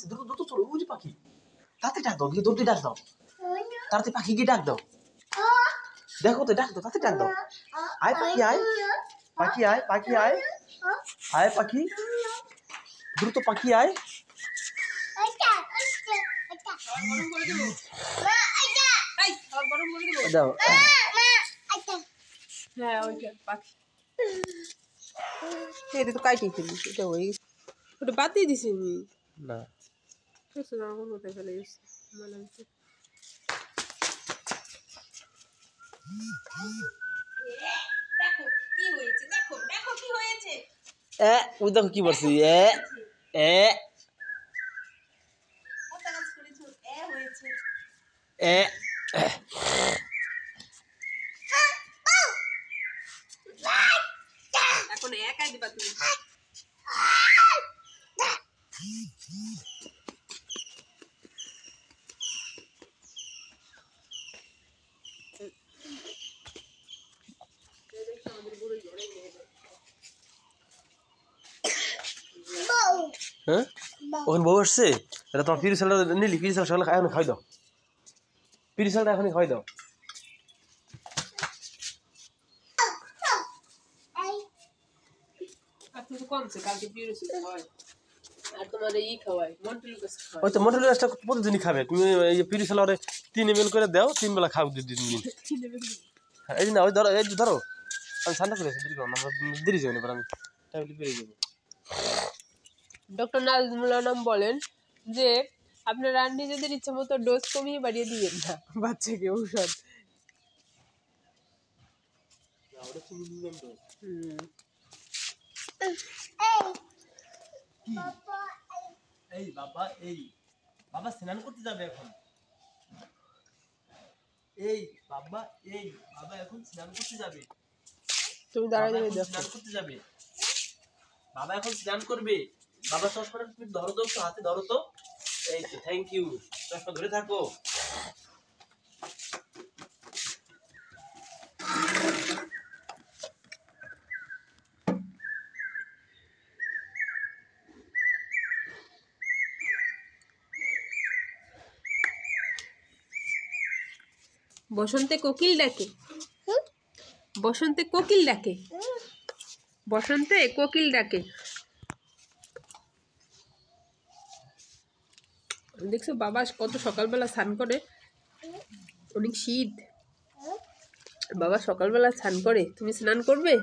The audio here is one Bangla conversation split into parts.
দ্রুত দ্রুত চলো, ওই যে পাখি। তাড়াতাড়ি ডাক দাও, গিয়ে দৌড়ে ডাক দাও, তাড়াতাড়ি পাখি গিয়ে ডাক দাও। দেখো তো, ডাক দাও, তাড়াতাড়ি ডাক দাও। আয় পাখি, আয় পাখি, আয় পাখি, আয় আয় পাখি, দ্রুত পাখি আয়। দাও হ্যাঁ ওইটা পাখি এটা তো কাটিয়ে ফেলিস, এটা হয়ে গেছে, ওটা বাদ দিয়ে দিছি আমি না। আমার কোথায় ফেলে গেছি মনে হচ্ছে। দেখো কি হয়েছে, দেখো দেখো কি হয়েছে। ওই দেখো কি বলছি, এখন একাই দিবা তুমি। হ্যাঁ ওখানে বউ আসছে, এটা তোমার পিড়ি চালটা নিলি, পিড়ি চাল সকালে এখন খাই দাও, পিড়ি চালটা এখনই খাই দাও। ওই তো মন্ডল গাছটা প্রতিদিনই খাবে, তুমি এই যে পিড়ি চাল 3 ml করে দাও, 3 বেলা খাও 2 দিন। এই যে না, ওই ধরো, এই যে ধরো, আমি ঠান্ডা করে দেরি করো না, দেরি যাবে না, আমি টাইমলি পেরিয়ে যাবো। ডক্টর নাজমুল আনাম বলেন যে আপনারা নিজেদের ইচ্ছা মতো ডোজ কমিয়ে বাড়িয়ে দিবেন না বাচ্চাকে ঔষধ। এই বাবা, এই বাবা স্নান করতে যাবে এখন, এই বাবা, এই বাবা এখন স্নান করতে যাবে, তুমি দাঁড়ায় দাঁড়িয়ে দেখো, স্নান করতে যাবে, বাবা এখন স্নান করবে। বাবা চশমাটা তুমি ধরো তো, হাতে ধরো তো, এই তো, থ্যাংক ইউ, চশমা ধরে থাকো। বসন্তে কোকিল ডাকে, বসন্তে কোকিল ডাকে, বসন্তে কোকিল ডাকে। দেখছো বাবা কত সকালবেলা স্নান করে, অনেক শীত, বাবা সকালবেলা স্নান করে। তুমি স্নান করবে,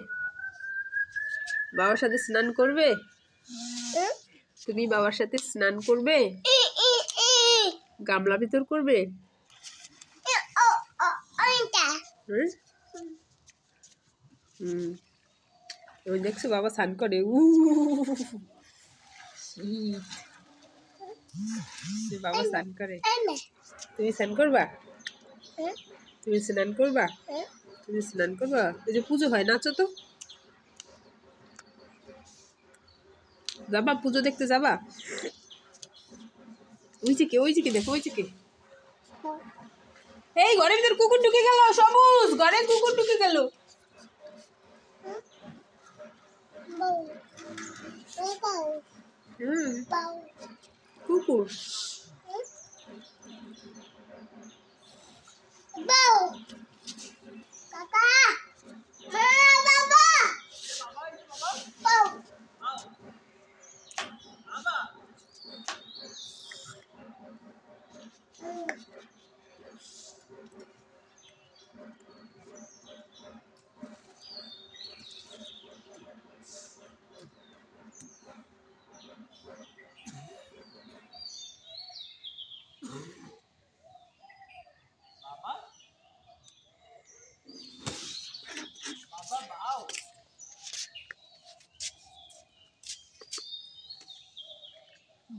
বাবার সাথে স্নান করবে, তুমি বাবার সাথে স্নান করবে, গামলা ভিতর করবে। ওই দেখছো বাবা স্নান করে, বাবা স্নান করে। তুমি স্নান করবা, তুমি স্নান করবা, তুমি স্নান করবা। ওই যে পুজো হয়, নাচো তো, যাবা পুজো দেখতে যাবা। ওই যে কে, ওই যে কে, দেখো ওই যে কে। এই ঘরের ভিতর কুকুর ঢুকে গেল, সবুজ ঘরে কুকুর ঢুকে গেল। কুকুর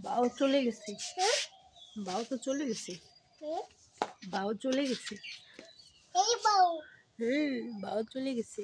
বাও চলে গেছে, বাও তো চলে গেছে, বাও চলে গেছে, বাও চলে গেছে।